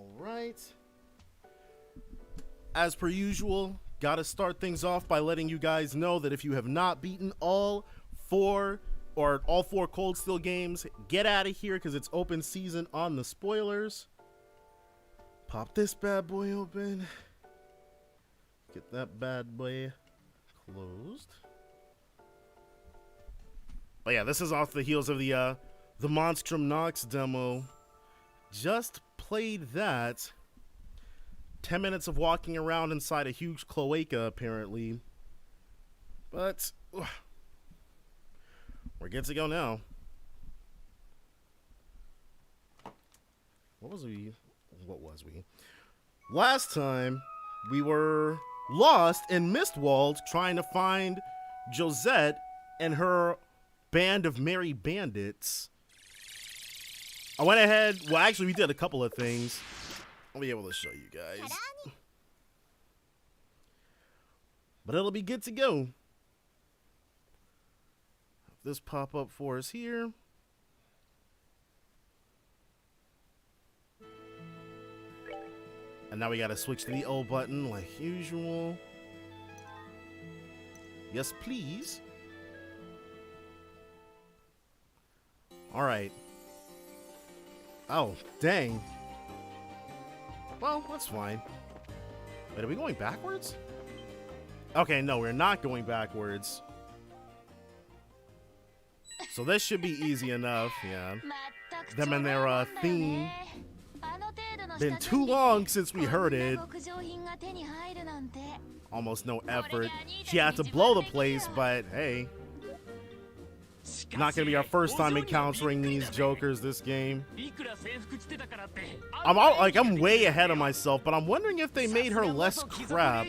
All right. As per usual, gotta start things off by letting you guys know that if you have not beaten all four Cold Steel games, get out of here because it's open season on the spoilers. Pop this bad boy open. Get that bad boy closed. But yeah, this is off the heels of the Monstrum Nox demo. Just played that. 10 minutes of walking around inside a huge cloaca, apparently. But we're good to go now. What was we? Last time, we were lost in Mistwald trying to find Josette and her band of merry bandits. I went ahead. Well, actually, we did a couple of things. I'll be able to show you guys. But it'll be good to go. Have this pop up for us here. And now we gotta switch to the O button like usual. Yes, please. Alright. Oh, dang. Well, that's fine. Wait, are we going backwards? Okay, no, we're not going backwards. So this should be easy enough, yeah. Them and their theme. Been too long since we heard it. Almost no effort. She had to blow the place, but hey. Not gonna be our first time encountering these jokers this game. I'm way ahead of myself, but I'm wondering if they made her less crap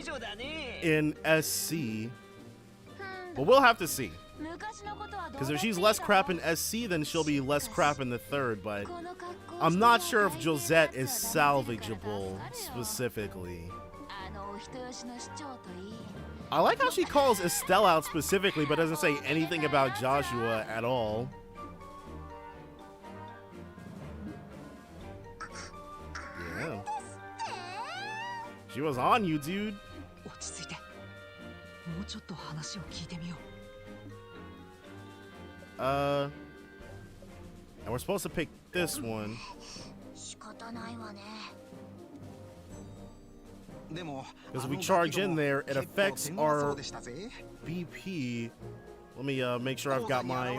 in SC. But we'll have to see. Because if she's less crap in SC, then she'll be less crap in the third, but I'm not sure if Josette is salvageable specifically. I like how she calls Estelle out specifically, but doesn't say anything about Joshua at all. Yeah. She was on you, dude. And we're supposed to pick this one. Because we charge in there, it affects our BP. Let me make sure I've got my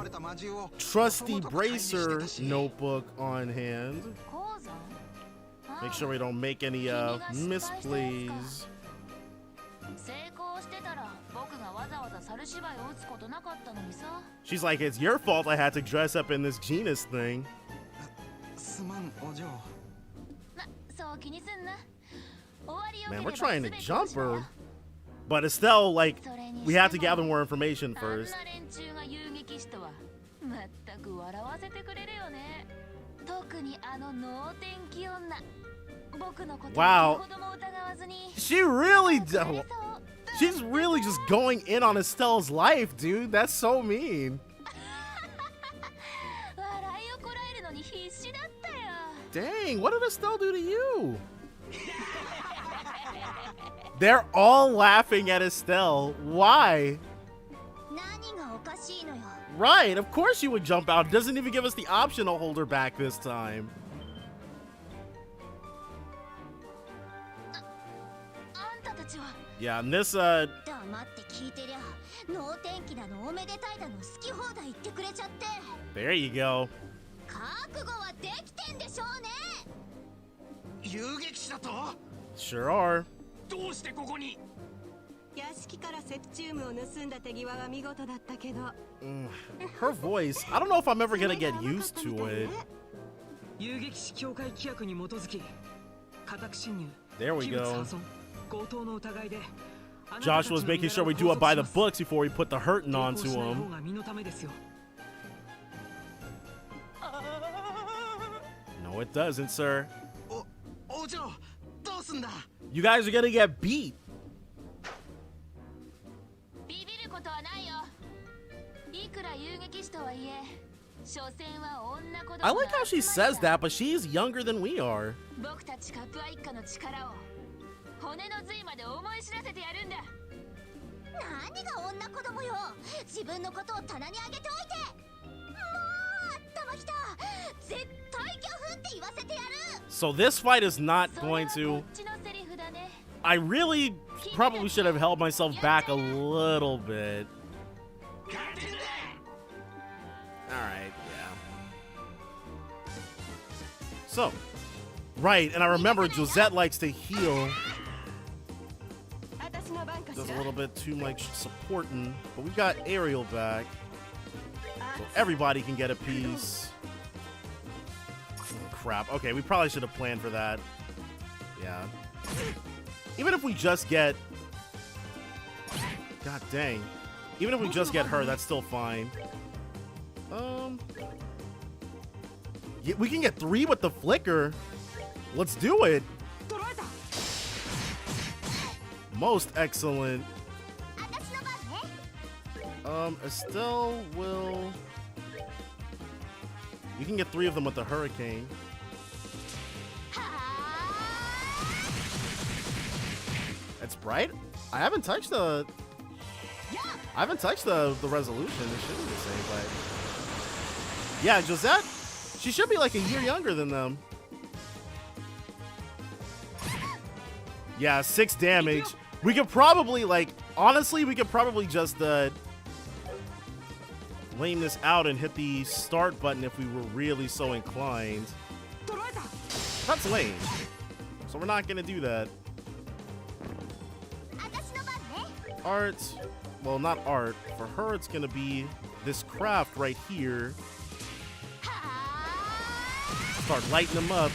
trusty bracer notebook on hand. Make sure we don't make any misplays. She's like, it's your fault I had to dress up in this genus thing. Man, we're trying to jump her. But Estelle, like, we have to gather more information first. Wow. She's really just going in on Estelle's life, dude. That's so mean. Dang, what did Estelle do to you? They're all laughing at Estelle. Why? Right, of course you would jump out. Doesn't even give us the option to hold her back this time. Yeah, and this, there you go. Sure are. Her voice, I don't know if I'm ever gonna get used to it. There we go. Joshua's making sure we do it by the books before we put the hurting onto him. No, it doesn't, sir. You guys are gonna get beat. I like how she says that, but she's younger than we are. So this fight is not going to... I really probably should have held myself back a little bit. Alright, yeah. So, right, and I remember Josette likes to heal. Does a little bit too much supporting, but we got Ariel back. So everybody can get a piece. Crap. Okay, we probably should have planned for that. Yeah. Even if we just get... God dang. Even if we just get her, that's still fine. Yeah, we can get 3 with the flicker. Let's do it. Most excellent. Estelle will... We can get 3 of them with the hurricane. It's bright. I haven't touched the resolution. It should be the same, but yeah, Josette, she should be like a year younger than them. Yeah, 6 damage. We could probably, like, honestly, we could probably just lame this out and hit the start button if we were really so inclined. That's lame. So we're not gonna do that. Art, well, not art. For her, it's gonna be this craft right here. Start lighting them up.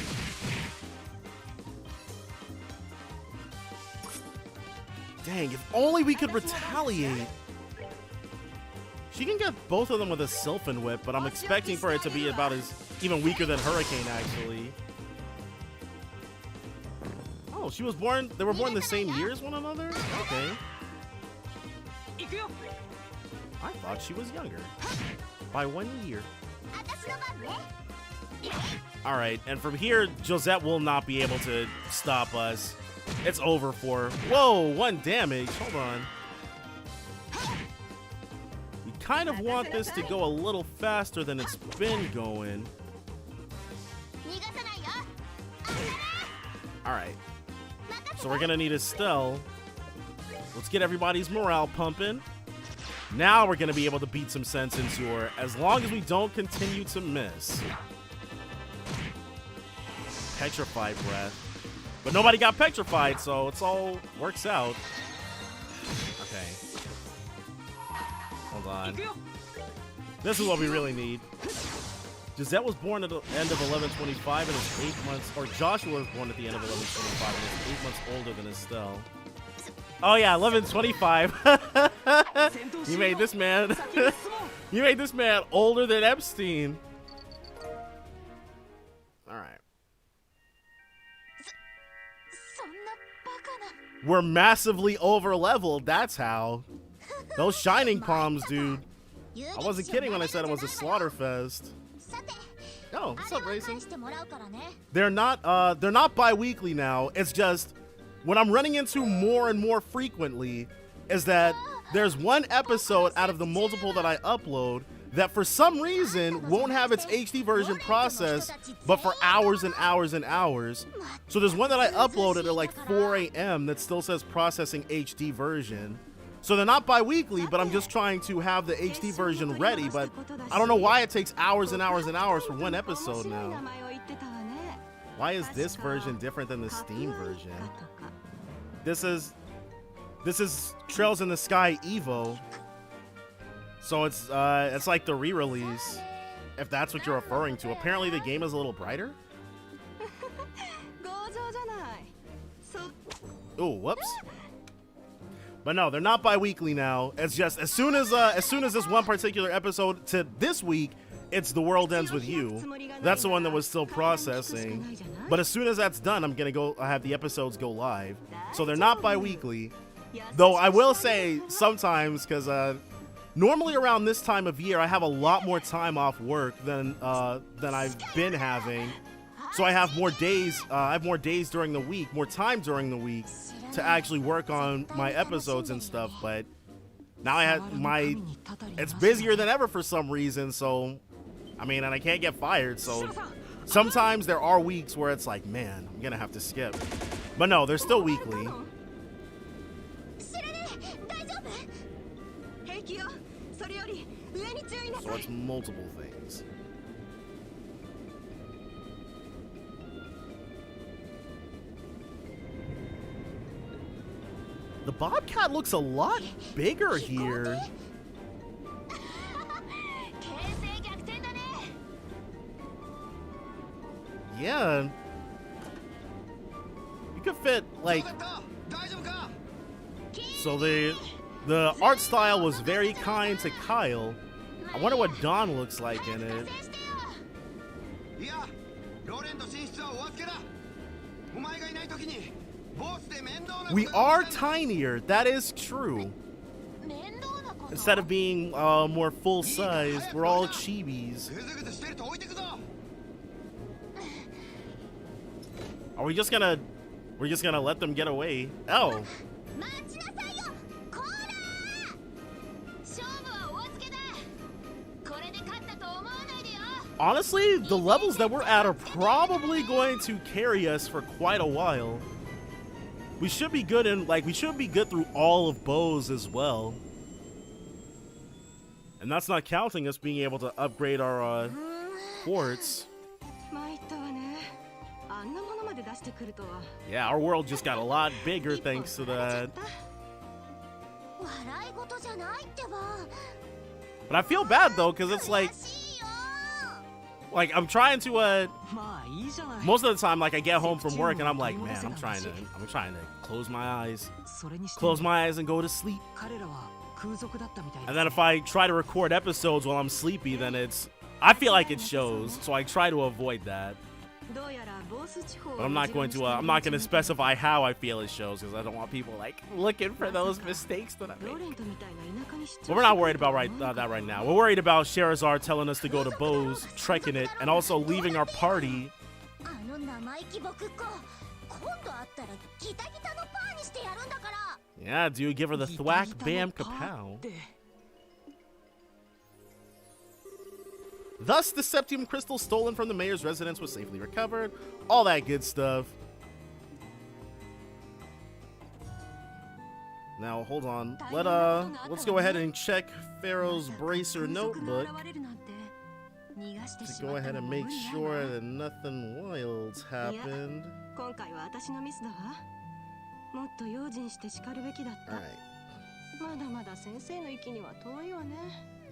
Dang, if only we could retaliate. She can get both of them with a Sylphin Whip, but I'm expecting for it to be about as even weaker than Hurricane, actually. Oh, she was born, they were born the same year as one another? Okay. I thought she was younger. By 1 year. Alright, and from here, Josette will not be able to stop us. It's over for her. Whoa, 1 damage. Hold on. We kind of want this to go a little faster than it's been going. Alright. So we're gonna need Estelle. Let's get everybody's morale pumping. Now we're gonna be able to beat some sense into her, as long as we don't continue to miss. Petrified breath. But nobody got petrified, so it's all works out. Okay. Hold on. This is what we really need. Josette was born at the end of 11/25 and is 8 months, or Joshua was born at the end of 11/25 and is 8 months older than Estelle. Oh yeah, 11/25. You made this man. You made this man older than Epstein. All right. We're massively over leveled. That's how. Those shining palms, dude. I wasn't kidding when I said it was a slaughter fest. Oh, what's up, Racing? They're not bi-weekly now. It's just what I'm running into more and more frequently is that there's one episode out of the multiple that I upload that for some reason won't have its HD version processed, but for hours and hours and hours. So there's one that I uploaded at like 4 a.m. that still says processing HD version. So they're not bi-weekly, but I'm just trying to have the HD version ready, but I don't know why it takes hours and hours and hours for one episode now. Why is this version different than the Steam version? This is Trails in the Sky EVO. So it's like the re-release, if that's what you're referring to. Apparently the game is a little brighter. Oh, whoops. But no, they're not bi-weekly now. It's just as soon as this one particular episode to this week, it's The World Ends With You. That's the one that was still processing. But as soon as that's done, I'm gonna have the episodes go live. So they're not bi-weekly. Though I will say sometimes, because Normally around this time of year, I have a lot more time off work than I've been having. So I have more days. I have more days during the week, more time during the week to actually work on my episodes and stuff. But now it's busier than ever for some reason. So, I mean, and I can't get fired. So sometimes there are weeks where it's like, man, I'm gonna have to skip. But no, they're still weekly. So it's multiple things. The Bobcat looks a lot bigger here. Yeah. You could fit like... So the art style was very kind to Kyle. I wonder what Don looks like in it. We are tinier, that is true. Instead of being more full size, we're all chibis. Are we just gonna... We're just gonna let them get away? Oh. Honestly, the levels that we're at are probably going to carry us for quite a while. We should be good in, like, we should be good through all of bows as well. And that's not counting us being able to upgrade our ports. Yeah, our world just got a lot bigger thanks to that. But I feel bad though, because it's like I'm trying to most of the time, like, I get home from work and I'm like, man, I'm trying to close my eyes and go to sleep. And then if I try to record episodes while I'm sleepy, then I feel like it shows, so I try to avoid that. But I'm not going to specify how I feel it shows, because I don't want people like looking for those mistakes that I make. But we're not worried about that right now. We're worried about Scheherazade telling us to go to Bose, trekking it, and also leaving our party. Yeah, dude, give her the thwack, bam, kapow. Thus, the septium crystal stolen from the mayor's residence was safely recovered. All that good stuff. Now, hold on. Let's go ahead and check Pharaoh's bracer notebook to go ahead and make sure that nothing wild's happened. Alright.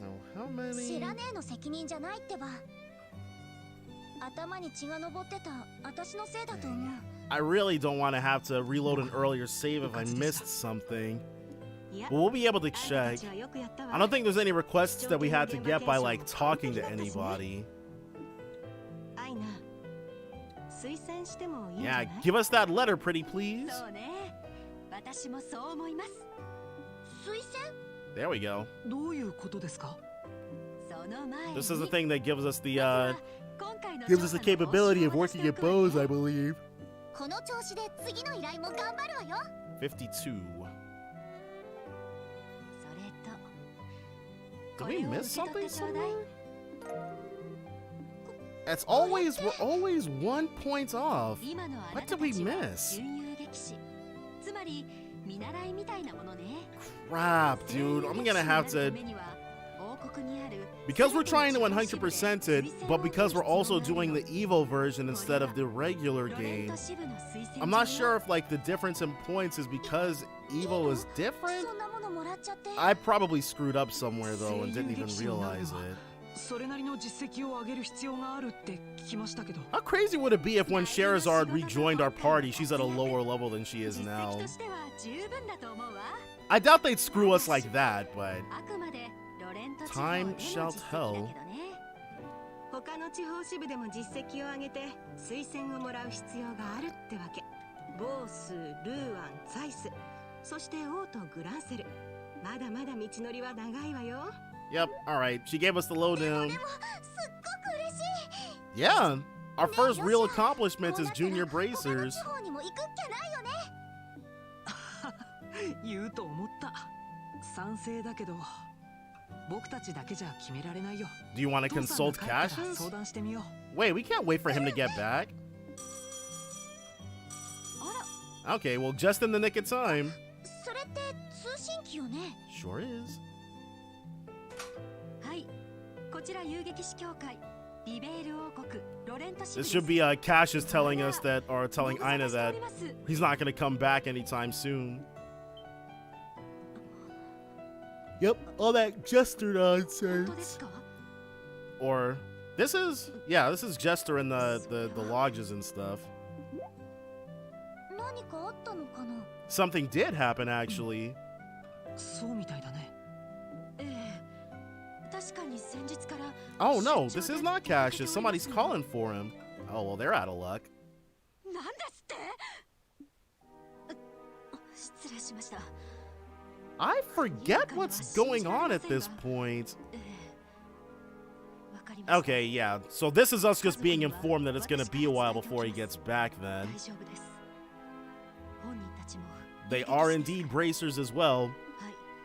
Now, how many? I really don't want to have to reload an earlier save if I missed something. But we'll be able to check. I don't think there's any requests that we had to get by, like, talking to anybody. Yeah, give us that letter, pretty please. There we go. This is the thing that gives us the capability of working at bows, I believe. 52. Did we miss something somewhere? We're always 1 point off. What did we miss? Crap, dude. I'm gonna have to... Because we're trying to 100% it, but because we're also doing the EVO version instead of the regular game, I'm not sure if, like, the difference in points is because EVO is different? I probably screwed up somewhere, though, and didn't even realize it. How crazy would it be if when Scheherazade rejoined our party, she's at a lower level than she is now? I doubt they'd screw us like that, but... Time shall tell. Yep, alright. She gave us the lowdown. Yeah, our first real accomplishment is junior bracers. Do you want to consult Cassius? Wait, we can't wait for him to get back. Okay, well, just in the nick of time. Sure is. This should be Cassius telling us that, or telling Ina that he's not going to come back anytime soon. Yep, all that Jester nonsense. Or, this is Jester in the lodges and stuff. Something did happen, actually. Oh no, this is not Cassius. Somebody's calling for him. Oh, well, they're out of luck. I forget what's going on at this point. Okay, yeah. So this is us just being informed that it's going to be a while before he gets back then. They are indeed bracers as well.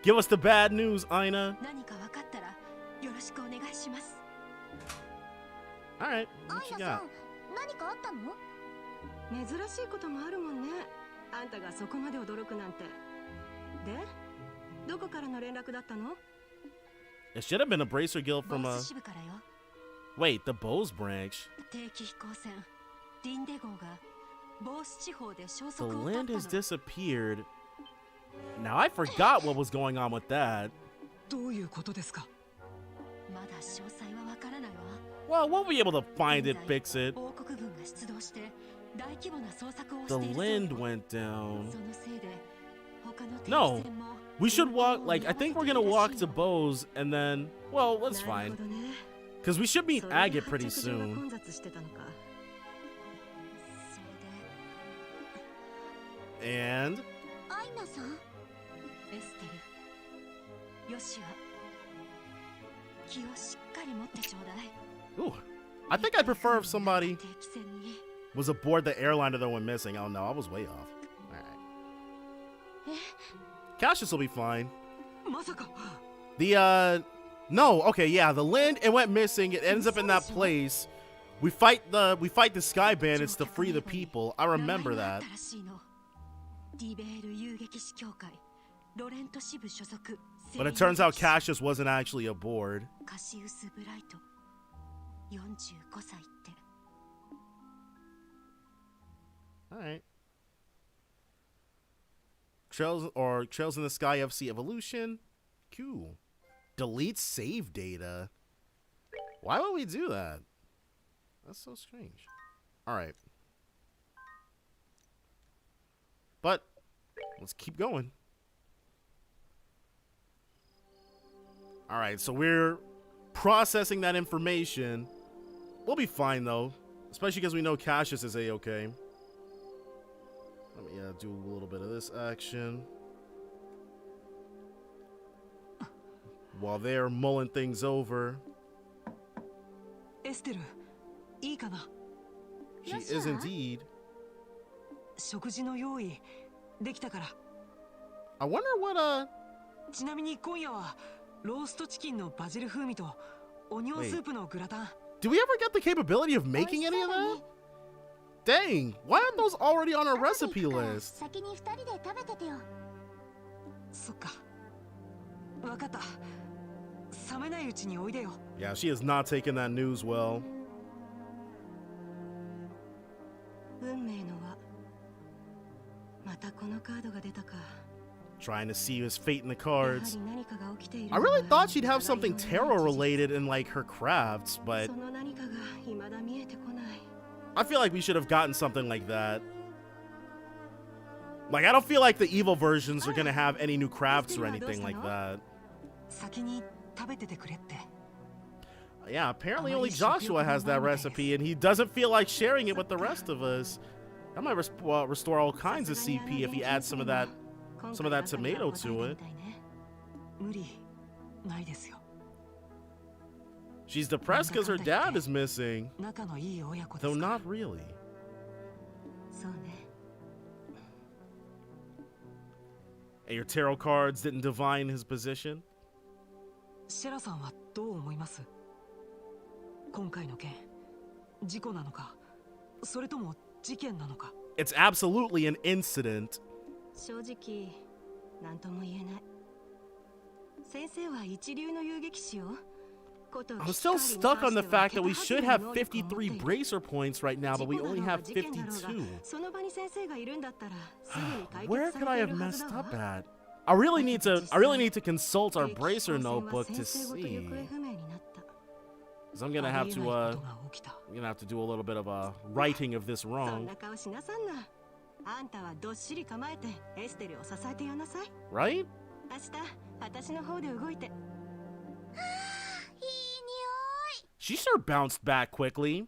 Give us the bad news, Ina. Alright, what you got? It should have been a bracer guild from a... Wait, the Bose branch. The land has disappeared. Now I forgot what was going on with that. Well, we'll be able to find it, fix it. The land went down. No, we should walk, like, I think we're gonna walk to Bose and then, well, that's fine. Because we should meet Agate pretty soon. And? Ooh, I think I'd prefer if somebody was aboard the airliner that went missing. Oh no, I was way off. Alright. Cassius will be fine. No, okay, yeah, the land, it went missing, it ends up in that place. We fight the Sky Bandits to free the people. I remember that. But it turns out Cassius wasn't actually aboard. Alright. Trails in the Sky FC Evolution. Cool. Delete save data. Why would we do that? That's so strange. Alright. But let's keep going. Alright, so we're processing that information. We'll be fine though. Especially because we know Cassius is A-okay. Let me do a little bit of this action. While they're mulling things over. Estelle, she is indeed. I wonder what do we ever get the capability of making any of that? Dang, why aren't those already on our recipe list? Yeah, she is not taking that news well. Trying to see his fate in the cards. I really thought she'd have something tarot related in like her crafts, but I feel like we should have gotten something like that. Like, I don't feel like the EVO versions are gonna have any new crafts or anything like that. Yeah, apparently only Joshua has that recipe, and he doesn't feel like sharing it with the rest of us. That might restore all kinds of CP if he adds some of that tomato to it. She's depressed because her dad is missing. Though not really. And your tarot cards didn't divine his position? It's absolutely an incident. I'm still stuck on the fact that we should have 53 bracer points right now, but we only have 52. Where could I have messed up at? I really need to consult our bracer notebook to see. Cause I'm gonna have to do a little bit of a writing of this wrong. Right? She sure bounced back quickly.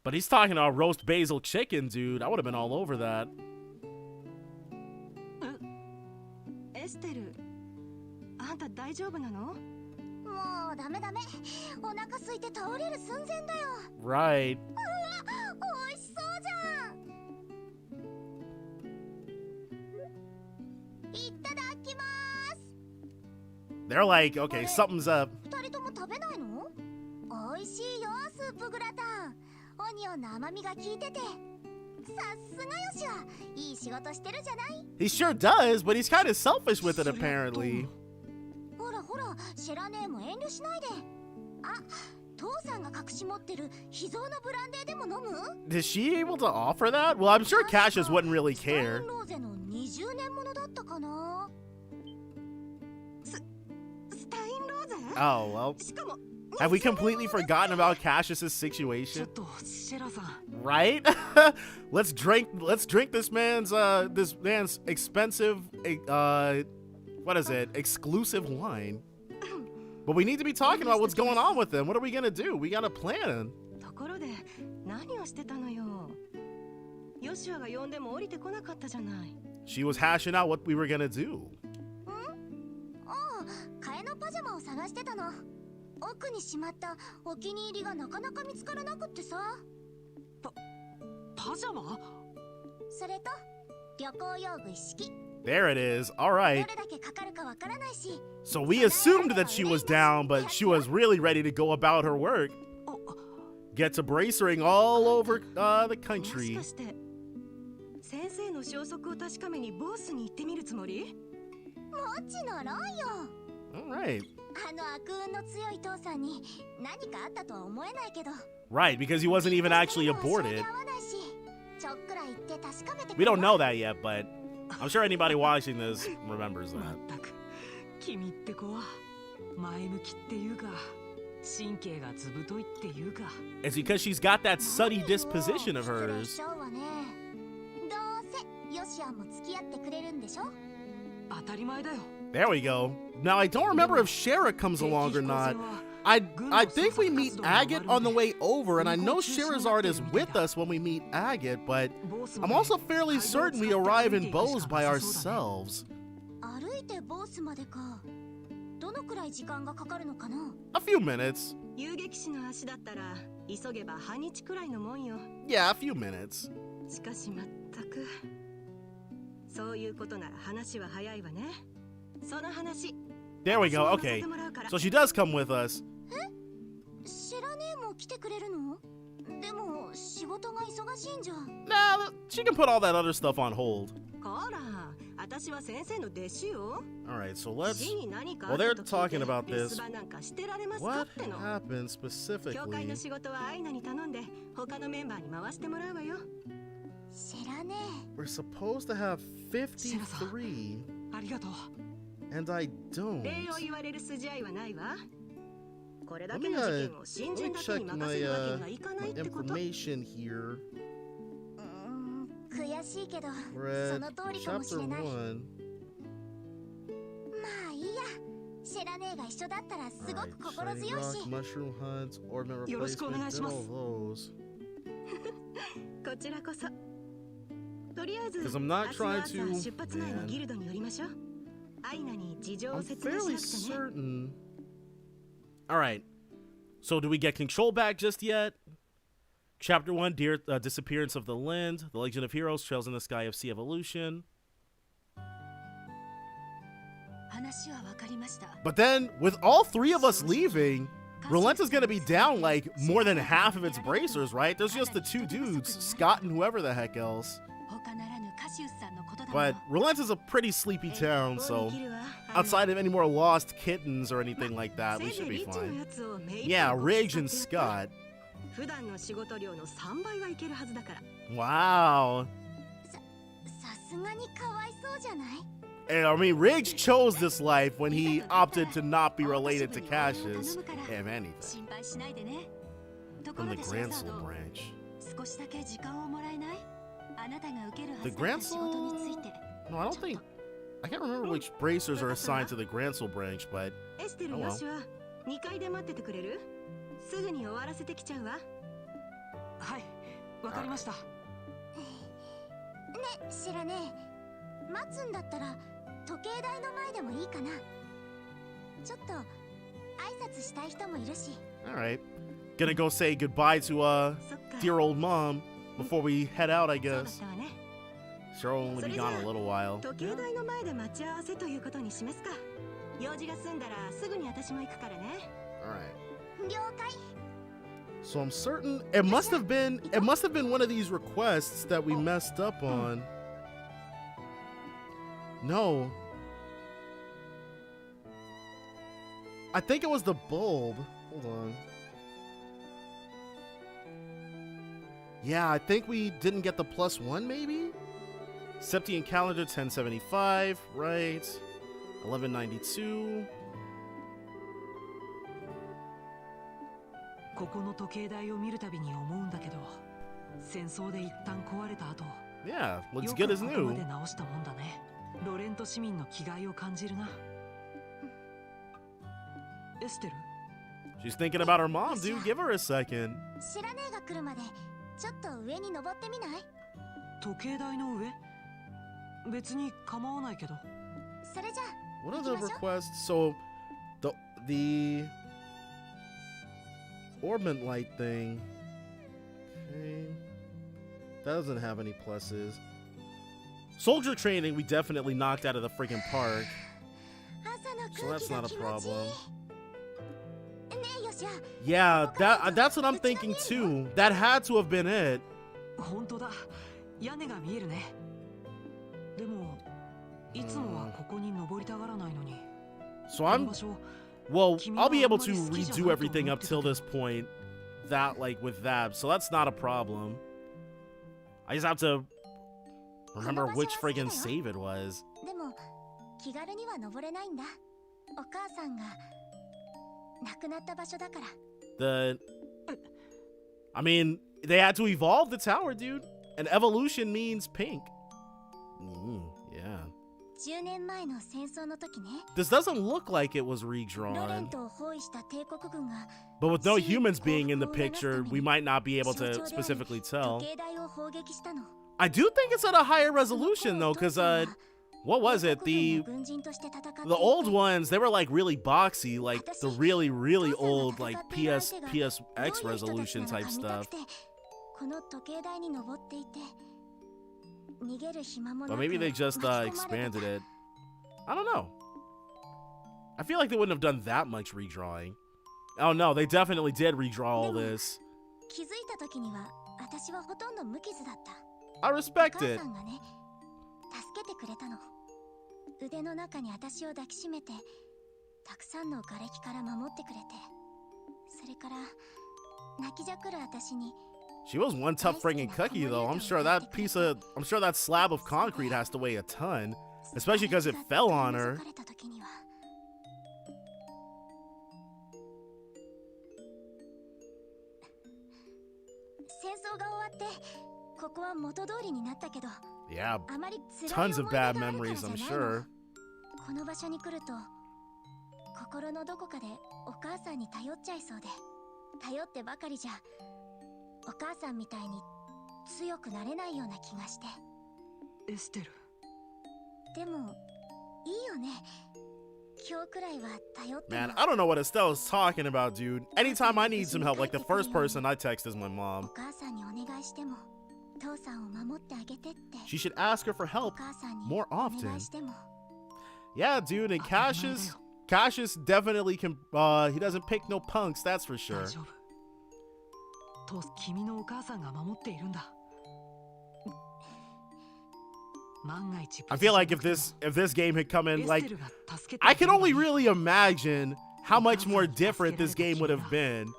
But he's talking about roast basil chicken, dude. I would have been all over that. Estelle, right. They're like, okay, something's up. He sure does, but he's kind of selfish with it apparently. Is she able to offer that? Well, I'm sure Cassius wouldn't really care. Oh, well. Have we completely forgotten about Cassius's situation? Right? let's drink this man's expensive what is it? Exclusive wine. But we need to be talking about what's going on with him. What are we gonna do? We got a plan. She was hashing out what we were gonna do. There it is. All right. So we assumed that she was down, but she was really ready to go about her work. Get to bracering all over the country. All right. Right, because he wasn't even actually aborted. We don't know that yet, but I'm sure anybody watching this remembers that. It's because she's got that sunny disposition of hers. There we go. Now, I don't remember if Shara comes along or not. I think we meet Agate on the way over, and I know Sherazard is with us when we meet Agate, but I'm also fairly certain we arrive in Bose by ourselves. A few minutes. Yeah, a few minutes. There we go. Okay. So she does come with us. Nah, she can put all that other stuff on hold. Alright, so let's... Well, they're talking about this. What happened specifically? We're supposed to have 53. And I don't. Let me check my information here. We're at chapter 1. Alright, shiny rock, mushroom hunts, ornament replacement, did all those. Because I'm not trying to... Man. I'm fairly certain. Alright. So do we get control back just yet? Chapter 1, Disappearance of the Lind. The Legend of Heroes, Trails in the Sky of Sea Evolution. But then, with all three of us leaving, Rolenta's gonna be down like more than half of its bracers, right? There's just the two dudes, Scott and whoever the heck else. But Rolenta's a pretty sleepy town, so outside of any more lost kittens or anything like that, we should be fine. Yeah, Ridge and Scott. Wow. And I mean, Riggs chose this life when he opted to not be related to Cassius, if anything. From the Gransel branch. The Gransel? No, I don't think. I can't remember which bracers are assigned to the Gransel branch, but oh well. Alright. Gonna go say goodbye to dear old mom before we head out, I guess. Sure, will only be gone a little while. Alright. So I'm certain it must have been one of these requests that we messed up on. No. I think it was the bulb. Hold on. Yeah, I think we didn't get the +1 maybe? Septian calendar 1075, right? 1192. Yeah, looks good as new. She's thinking about her mom, dude. Give her a second. What are the requests? So, the orbit light thing. Okay. That doesn't have any pluses. Soldier training, we definitely knocked out of the freaking park. So that's not a problem. Yeah, that's what I'm thinking too. That had to have been it. So I'll be able to redo everything up till this point. With that, so that's not a problem. I just have to remember which friggin' save it was. I mean, they had to evolve the tower, dude. And evolution means pink. Yeah. This doesn't look like it was redrawn. But with no humans being in the picture, we might not be able to specifically tell. I do think it's at a higher resolution though, because what was it? The old ones, they were like really boxy, like the really, really old like PSX resolution type stuff. But maybe they just expanded it. I don't know. I feel like they wouldn't have done that much redrawing. Oh no, they definitely did redraw all this. I respect it. She was one tough friggin' cookie though. I'm sure that slab of concrete has to weigh a ton, especially because it fell on her. Yeah, tons of bad memories, I'm sure. Man, I don't know what Estelle is talking about, dude. Anytime I need some help, like the first person I text is my mom. She should ask her for help more often. Yeah, dude, and Cassius definitely can, he doesn't pick no punks, that's for sure. I feel like if this game had come in, like, I can only really imagine how much more different this game would have been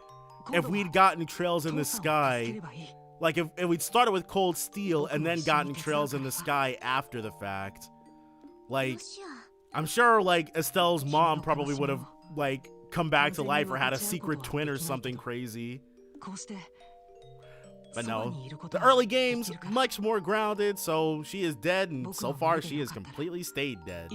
if we'd gotten Trails in the Sky. Like if we'd started with Cold Steel and then gotten Trails in the Sky after the fact. Like, I'm sure like Estelle's mom probably would have like come back to life or had a secret twin or something crazy. But no, the early games, much more grounded, so she is dead, and so far she has completely stayed dead.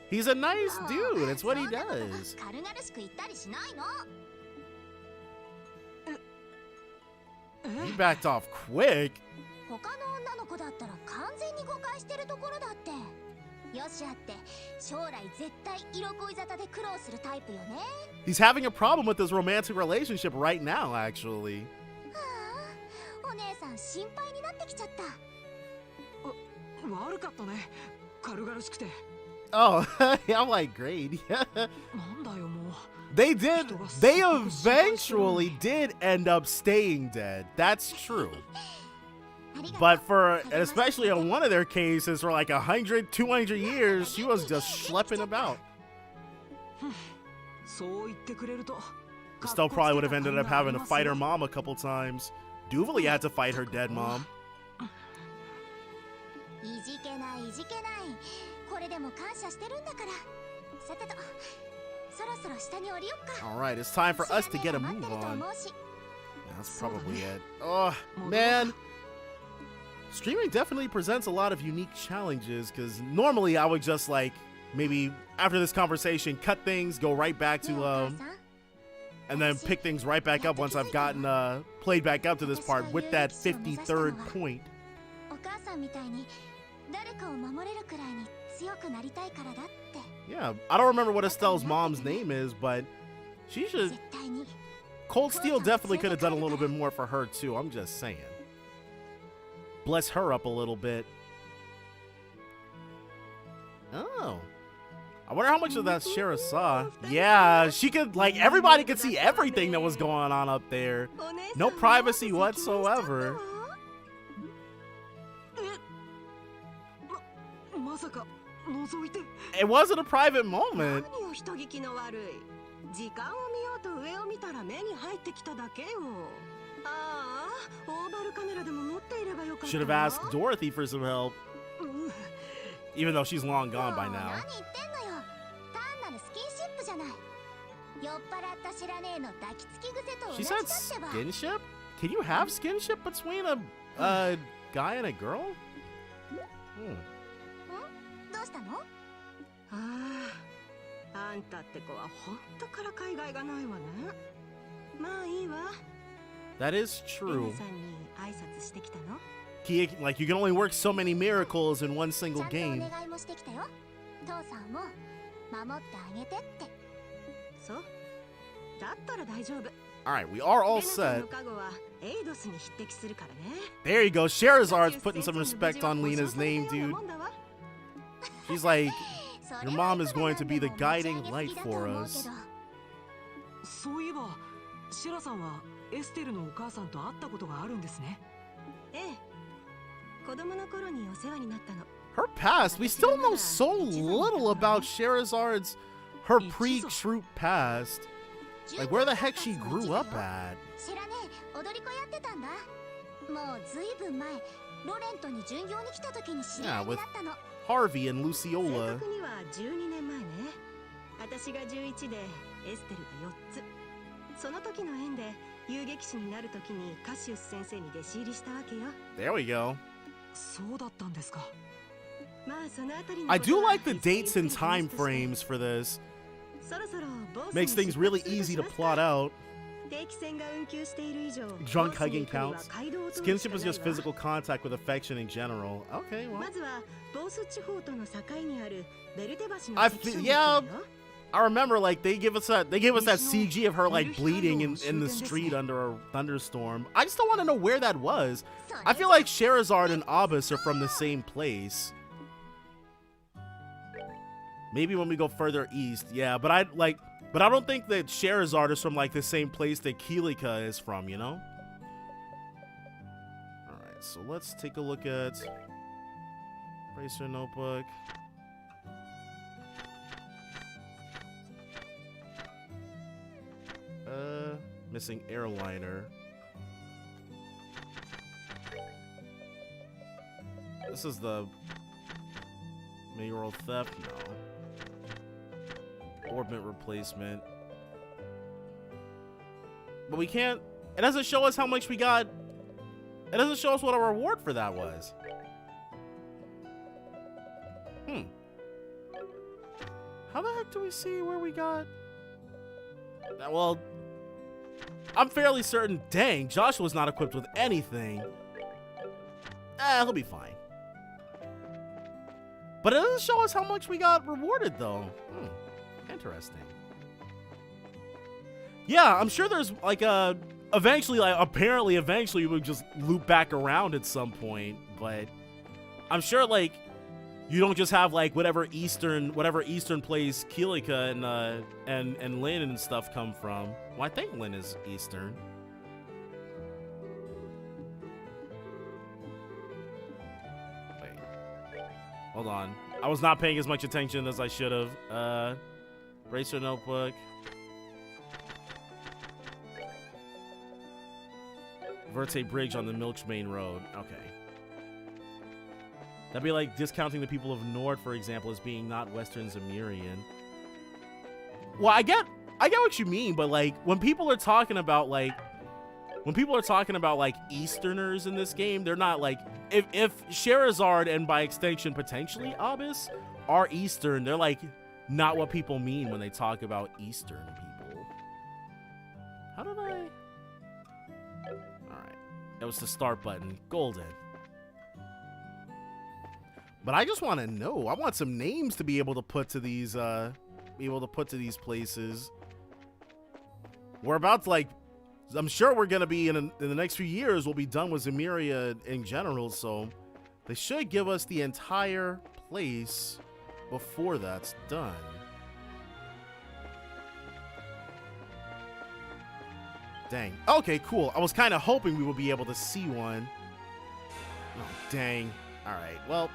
He's a nice dude, it's what he does. He backed off quick. He's having a problem with his romantic relationship right now, actually. Oh, I'm like, great. They eventually did end up staying dead. That's true. But especially in one of their cases, for like 100, 200 years, she was just schlepping about. Still probably would have ended up having to fight her mom a couple times. Duvalie had to fight her dead mom. Alright, it's time for us to get a move on. That's probably it. Oh, man. Streaming definitely presents a lot of unique challenges, because normally I would just like, maybe after this conversation, cut things, go right back to, and then pick things right back up once I've gotten, played back up to this part with that 53rd point. Yeah, I don't remember what Estelle's mom's name is, but she should... Cold Steel definitely could have done a little bit more for her, too. I'm just saying. Bless her up a little bit. Oh. I wonder how much of that Shara saw. Yeah, she could, like, everybody could see everything that was going on up there. No privacy whatsoever. It wasn't a private moment. Should have asked Dorothy for some help. Even though she's long gone by now. She said skinship? Can you have skinship between a guy and a girl? That is true. Like, you can only work so many miracles in one single game. Alright, we are all set. There you go. Scheherazad's putting some respect on Lena's name, dude. She's like, your mom is going to be the guiding light for us. Her past, we still know so little about Scheherazad's, her pre-troop past. Like, where the heck she grew up at. Yeah, with Harvey and Luciola. There we go. I do like the dates and time frames for this. Makes things really easy to plot out. Drunk hugging counts. Kinship is just physical contact with affection in general. Okay, well. Yeah, I remember like they gave us that CG of her like bleeding in the street under a thunderstorm. I just don't want to know where that was. I feel like Scheherazade and Abyss are from the same place. Maybe when we go further east, yeah, but I don't think that Scheherazade is from like the same place that Kilika is from, you know? Alright, so let's take a look at Racer Notebook. Missing airliner. This is the mayoral theft? No. Orbit replacement. But we can't... It doesn't show us how much we got. It doesn't show us what our reward for that was. How the heck do we see where we got... Well... I'm fairly certain... Dang, Joshua's not equipped with anything. He'll be fine. But it doesn't show us how much we got rewarded, though. Interesting. Yeah, I'm sure there's like a... Eventually, like, apparently, eventually, we would just loop back around at some point. But I'm sure, like, you don't just have, like, whatever eastern place Kilika and Lynn and stuff come from. Well, I think Lynn is eastern. Wait. Hold on. I was not paying as much attention as I should have. Racer Notebook. Verte Bridge on the Milchmain Road. Okay. That'd be like discounting the people of Nord, for example, as being not Western Zemirian. Well, I get what you mean, but like when people are talking about like Easterners in this game, they're not like if Scheherazade and by extension potentially Abyss are Eastern, they're like not what people mean when they talk about Eastern people. How did I? Alright. That was the start button. Golden. But I just want to know. I want some names to be able to put to these places. We're about to, like, I'm sure we're gonna be in the next few years. We'll be done with Zemiria in general, so they should give us the entire place before that's done. Dang. Okay, cool. I was kind of hoping we would be able to see one. Oh, dang. All right. Well.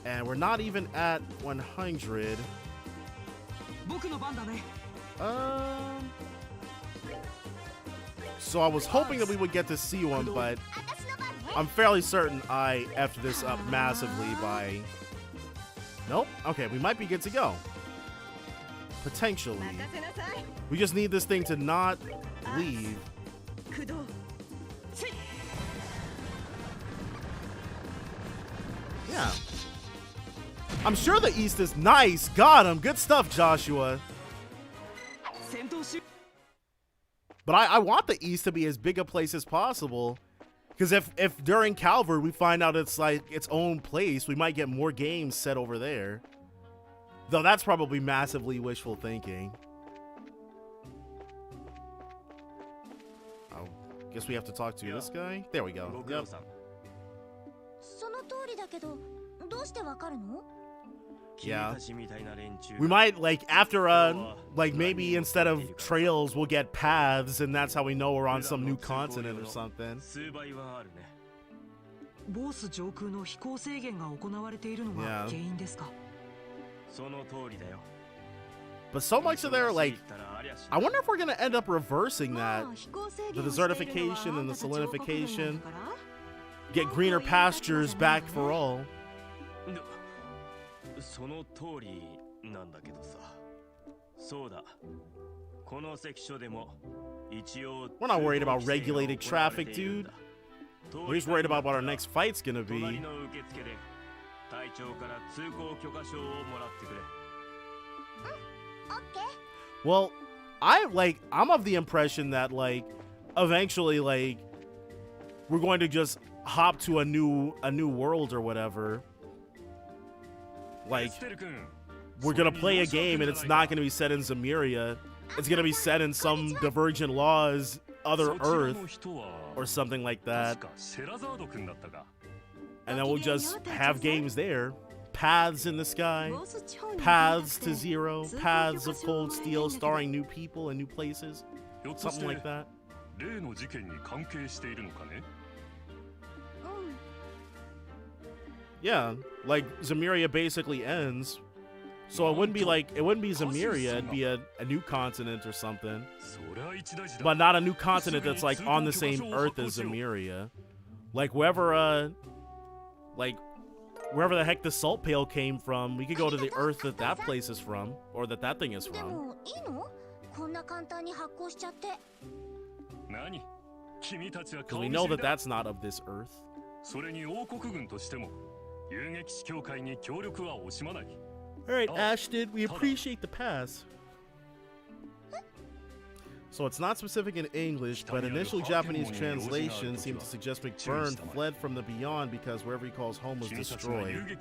And we're not even at 100. So I was hoping that we would get to see one, but I'm fairly certain I effed this up massively by... Nope. Okay, we might be good to go. Potentially. We just need this thing to not leave. Yeah. I'm sure the East is nice. Got him. Good stuff, Joshua. But I want the East to be as big a place as possible. Because if during Calvary we find out it's like its own place, we might get more games set over there. Though that's probably massively wishful thinking. Oh, guess we have to talk to this guy. There we go. Yep. Yeah. We might, like, after, like, maybe instead of trails, we'll get paths, and that's how we know we're on some new continent or something. Yeah. But so much of their, like, I wonder if we're gonna end up reversing that. The desertification and the solidification. Get greener pastures back for all. We're not worried about regulated traffic, dude. We're just worried about what our next fight's gonna be. Well, I'm of the impression that like eventually like we're going to just hop to a new world or whatever. Like we're gonna play a game and it's not gonna be set in Zemuria. It's gonna be set in some Divergent Laws other Earth or something like that. And then we'll just have games there. Paths in the Sky, Paths to Zero, Paths of Cold Steel, starring new people and new places. Something like that. Yeah, like Zemuria basically ends. So it wouldn't be Zemuria, it'd be a new continent or something. But not a new continent that's like on the same Earth as Zemuria. Like wherever the heck the Salt Pail came from, we could go to the Earth that place is from, or that thing is from. Because we know that that's not of this Earth. Alright, Ashton, we appreciate the pass. So it's not specific in English, but initial Japanese translation seemed to suggest McBurn fled from the Beyond because wherever he calls home was destroyed.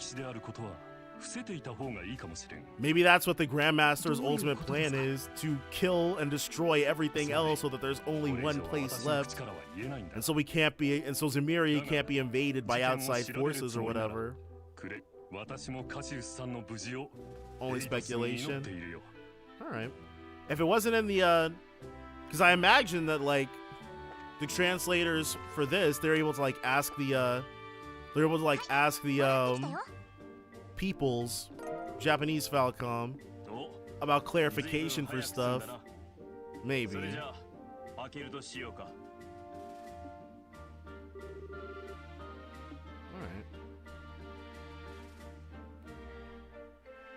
Maybe that's what the Grandmaster's ultimate plan is, to kill and destroy everything else so that there's only one place left. And so Zemuria can't be invaded by outside forces or whatever. Only speculation. Alright. If it wasn't in the because I imagine that like the translators for this, they're able to ask the people's Japanese Falcom about clarification for stuff. Maybe. Alright.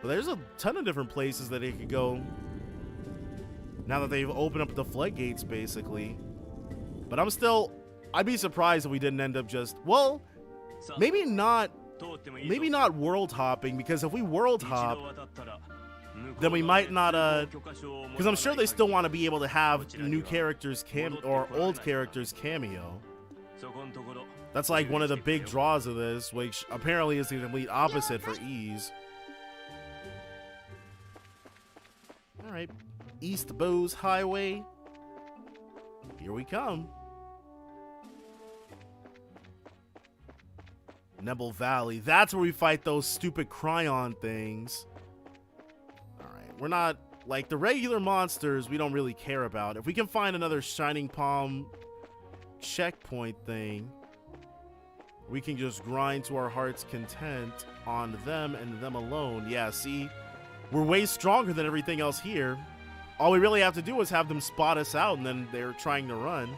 But there's a ton of different places that it could go now that they've opened up the floodgates, basically. But I'd be surprised if we didn't end up just, well, maybe not world hopping, because if we world hop, then we might not, because I'm sure they still want to be able to have new characters or old characters cameo. That's like one of the big draws of this, which apparently is the complete opposite for Ease. Alright. East Bowes Highway. Here we come. Nebel Valley. That's where we fight those stupid Cryon things. Alright. We're not like the regular monsters, we don't really care about. If we can find another Shining Palm checkpoint thing, we can just grind to our heart's content on them and them alone. Yeah, see? We're way stronger than everything else here. All we really have to do is have them spot us out, and then they're trying to run.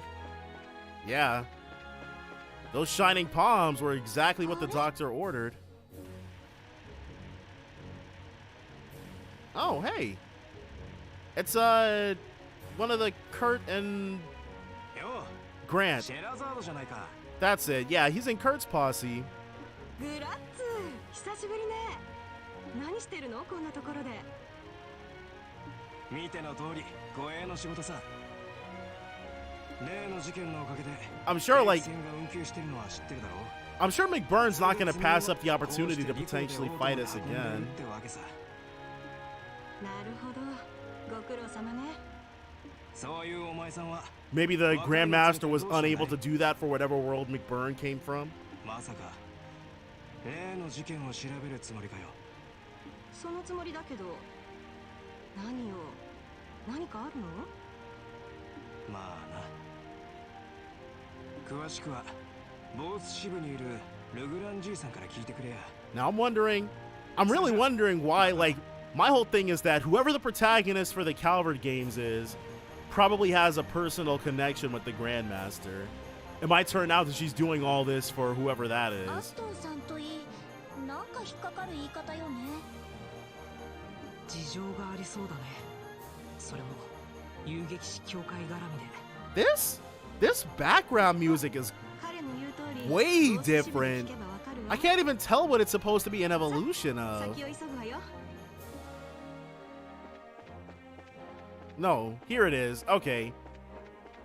Yeah. Those Shining Palms were exactly what the doctor ordered. Oh, hey. It's, one of the Kurt and Grant. That's it. Yeah, he's in Kurt's posse. I'm sure McBurn's not going to pass up the opportunity to potentially fight us again. Maybe the Grandmaster was unable to do that for whatever world McBurn came from. Now I'm really wondering why, like, my whole thing is that whoever the protagonist for the Calvert games is probably has a personal connection with the Grandmaster. It might turn out that she's doing all this for whoever that is. This background music is way different I can't even tell what it's supposed to be an evolution of. No, here it is. Okay.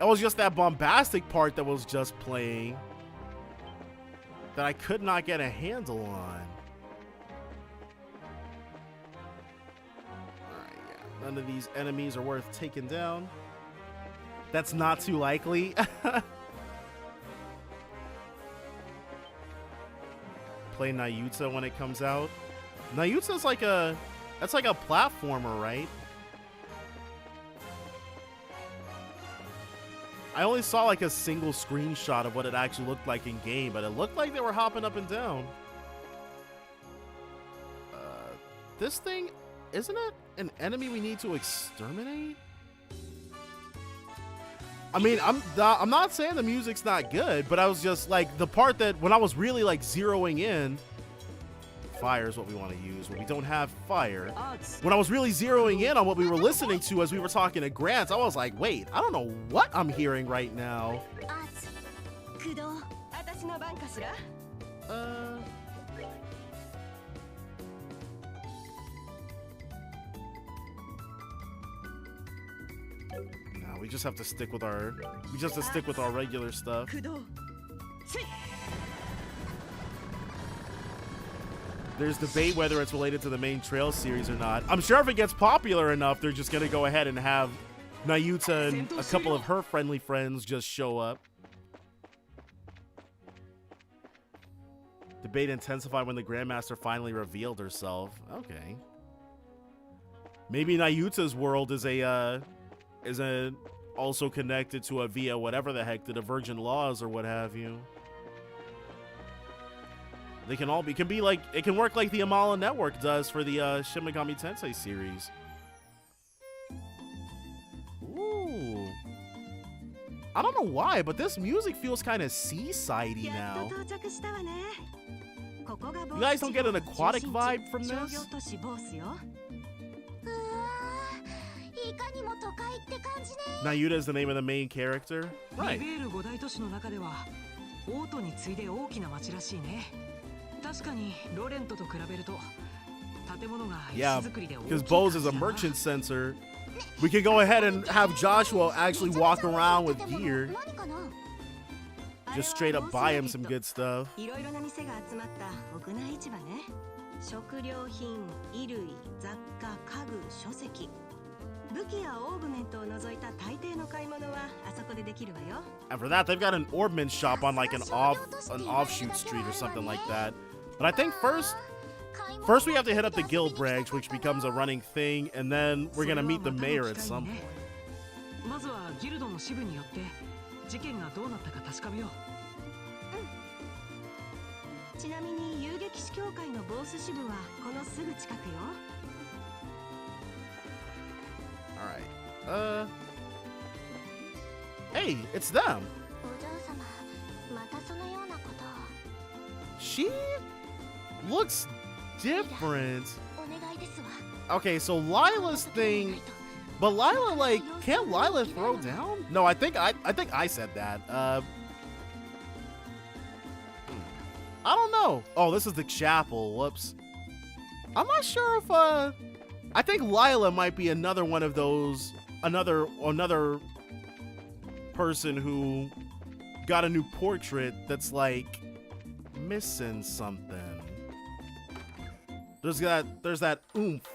It was just that bombastic part that was just playing that I could not get a handle on. Alright, yeah. None of these enemies are worth taking down. That's not too likely. Play Nayuta when it comes out. Nayuta's like that's like a platformer, right? I only saw like a single screenshot of what it actually looked like in game, but it looked like they were hopping up and down. This thing, isn't it an enemy we need to exterminate? I mean, I'm not saying the music's not good, but I was just like the part that when I was really like zeroing in, fire is what we want to use when we don't have fire. When I was really zeroing in on what we were listening to as we were talking to Grant, I was like, wait, I don't know what I'm hearing right now. No, we just have to stick with our regular stuff. There's debate whether it's related to the main Trail series or not. I'm sure if it gets popular enough, they're just going to go ahead and have Nayuta and a couple of her friendly friends just show up. Debate intensified when the Grandmaster finally revealed herself. Okay. Maybe Nayuta's world is also connected to a via whatever the heck, the Divergent Laws or what have you. They can all be, can be like, it can work like the Amala Network does for the Shin Megami Tensei series. Ooh. I don't know why, but this music feels kind of seaside-y now. You guys don't get an aquatic vibe from this? Nayuta is the name of the main character? Right. Yeah, because Bose is a merchant censor. We can go ahead and have Joshua actually walk around with gear. Just straight up buy him some good stuff. And for that, they've got an orbment shop on like an offshoot street or something like that. But I think first we have to hit up the guild branch, which becomes a running thing, and then we're gonna meet the mayor at some point. Alright. Hey, it's them. She looks different. Okay, so Lila's thing, but Lila, like, can't Lila throw down? No, I think I said that. I don't know. Oh, this is the chapel. Whoops. I'm not sure if I think Lila might be another one of those, another person who got a new portrait that's like missing something. There's that oomph.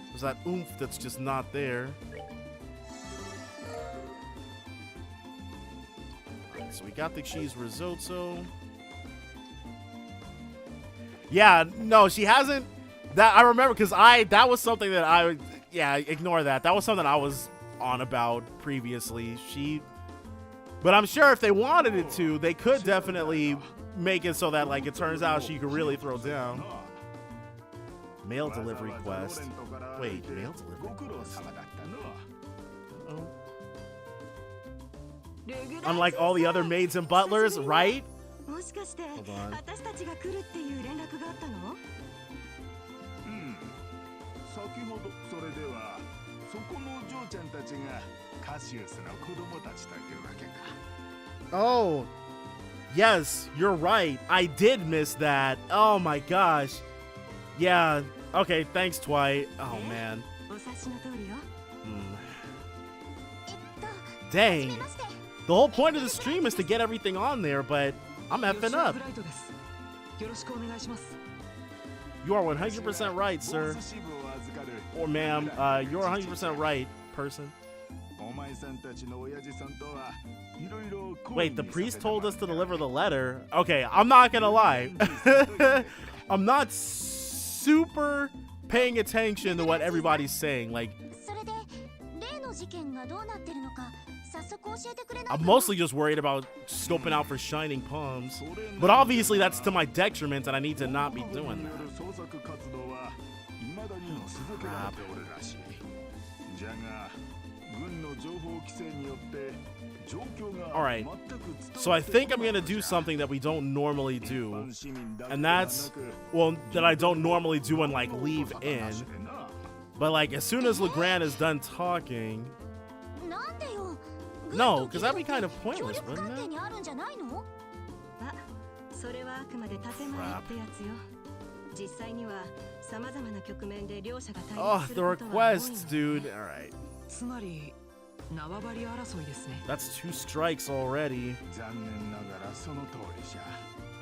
There's that oomph that's just not there. Right, so we got the cheese risotto. Yeah, no, she hasn't. That I remember because that was something that ignore that. That was something I was on about previously. But I'm sure if they wanted it to, they could definitely make it so that like it turns out she could really throw down. Mail delivery quest. Wait, mail delivery quest. Uh-oh. Unlike all the other maids and butlers, right? Hold on. Oh, Yes, you're right. I did miss that. Oh my gosh. Yeah. Okay, thanks, Dwight. Oh man. Dang. The whole point of the stream is to get everything on there, but I'm effing up. You are 100% right, sir. Or ma'am, you're 100% right, person. Wait, the priest told us to deliver the letter? Okay, I'm not gonna lie. I'm not super paying attention to what everybody's saying. Like, I'm mostly just worried about scoping out for shining palms. But obviously that's to my detriment and I need to not be doing that. Oh, crap. Alright, so I think I'm gonna do something that we don't normally do. And that's, well, that I don't normally do and like leave in. But like as soon as Legrand is done talking... No, because that'd be kind of pointless, wouldn't it? Crap. Oh, the requests, dude. Alright. That's 2 strikes already.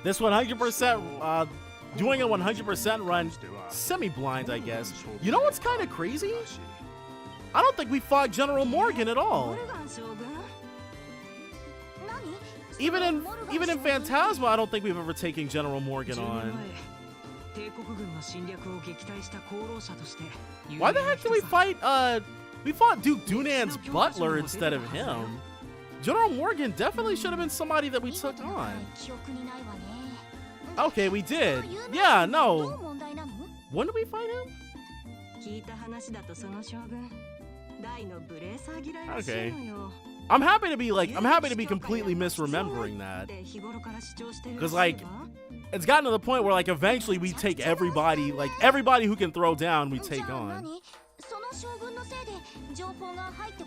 This 100%, doing a 100% run, semi-blind, I guess. You know what's kind of crazy? I don't think we fought General Morgan at all. Even in Phantasma, I don't think we've ever taken General Morgan on. Why the heck did we fight, we fought Duke Dunan's butler instead of him? General Morgan definitely should have been somebody that we took on. Okay, we did. Yeah, no. When did we fight him? Okay. I'm happy to be completely misremembering that. Because like, it's gotten to the point where like eventually we take everybody, like everybody who can throw down, we take on.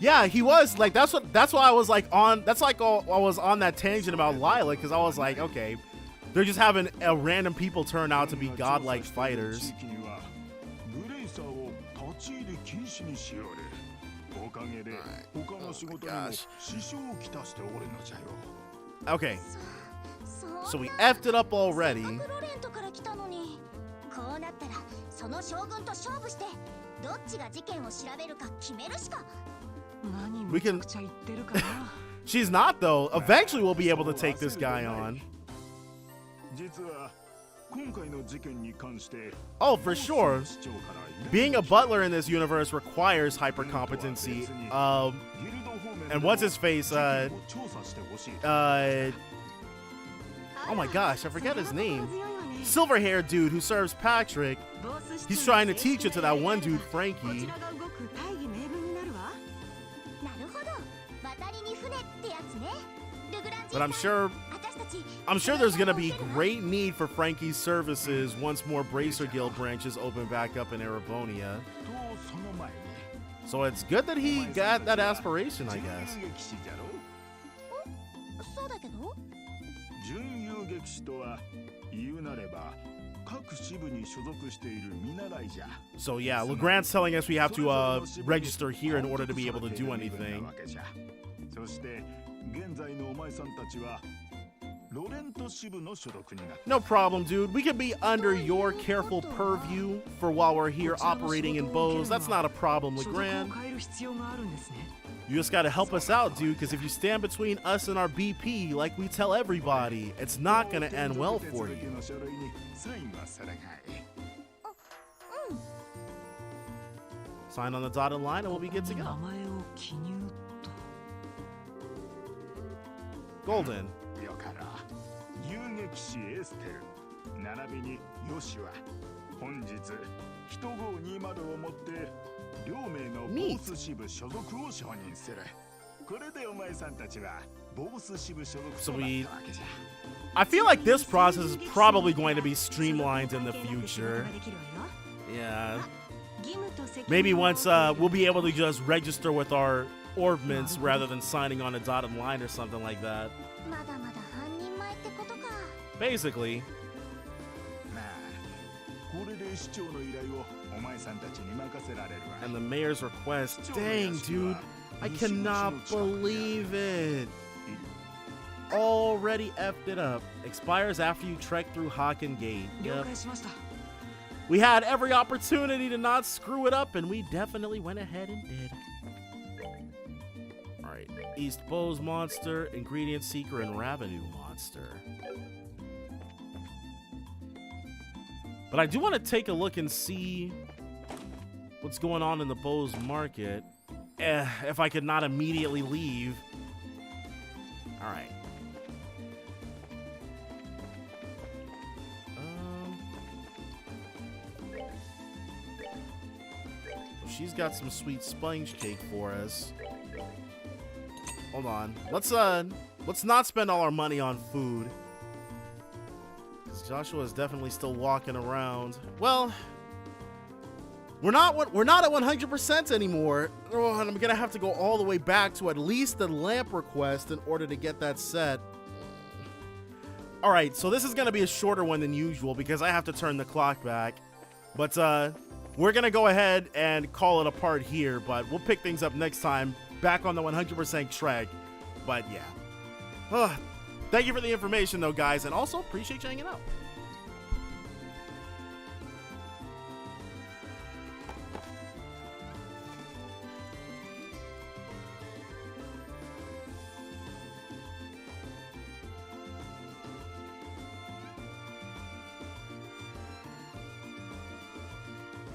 Yeah, he was like, that's why I was like on, that's like I was on that tangent about Lila, because I was like, okay, they're just having random people turn out to be godlike fighters. Oh gosh. Okay. So we effed it up already. We can... She's not though. Eventually we'll be able to take this guy on. Oh, for sure. Being a butler in this universe requires hyper competency. And what's his face? Oh my gosh, I forget his name. Silver-haired dude who serves Patrick. He's trying to teach it to that one dude, Frankie. But I'm sure there's gonna be great need for Frankie's services once more Bracer Guild branches open back up in Erebonia. So it's good that he got that aspiration, I guess. So yeah, Legrand's telling us we have to register here in order to be able to do anything. No problem, dude. We can be under your careful purview for while we're here operating in bows. That's not a problem, Legrand. You just gotta help us out, dude, because if you stand between us and our BP, like we tell everybody, it's not gonna end well for you. Sign on the dotted line and we'll be good to go. Golden. Neat. So I feel like this process is probably going to be streamlined in the future. Yeah. Maybe once we'll be able to just register with our orbments rather than signing on a dotted line or something like that. basically. And the mayor's request. Dang, dude. I cannot believe it. Already effed it up. Expires after you trek through Haken Gate. Yep. We had every opportunity to not screw it up, and we definitely went ahead and did. Alright. East Bowes Monster, Ingredient Seeker, and Ravenue Monster. But I do want to take a look and see what's going on in the Bowes Market. If I could not immediately leave. Alright. She's got some sweet sponge cake for us. Hold on. Let's not spend all our money on food. Joshua is definitely still walking around. Well, we're not at 100% anymore. Oh, and I'm gonna have to go all the way back to at least the lamp request in order to get that set. All right, so this is gonna be a shorter one than usual because I have to turn the clock back. But we're gonna go ahead and call it a part here. But we'll pick things up next time, back on the 100% trek. But yeah. Thank you for the information, though, guys, and also appreciate you hanging out.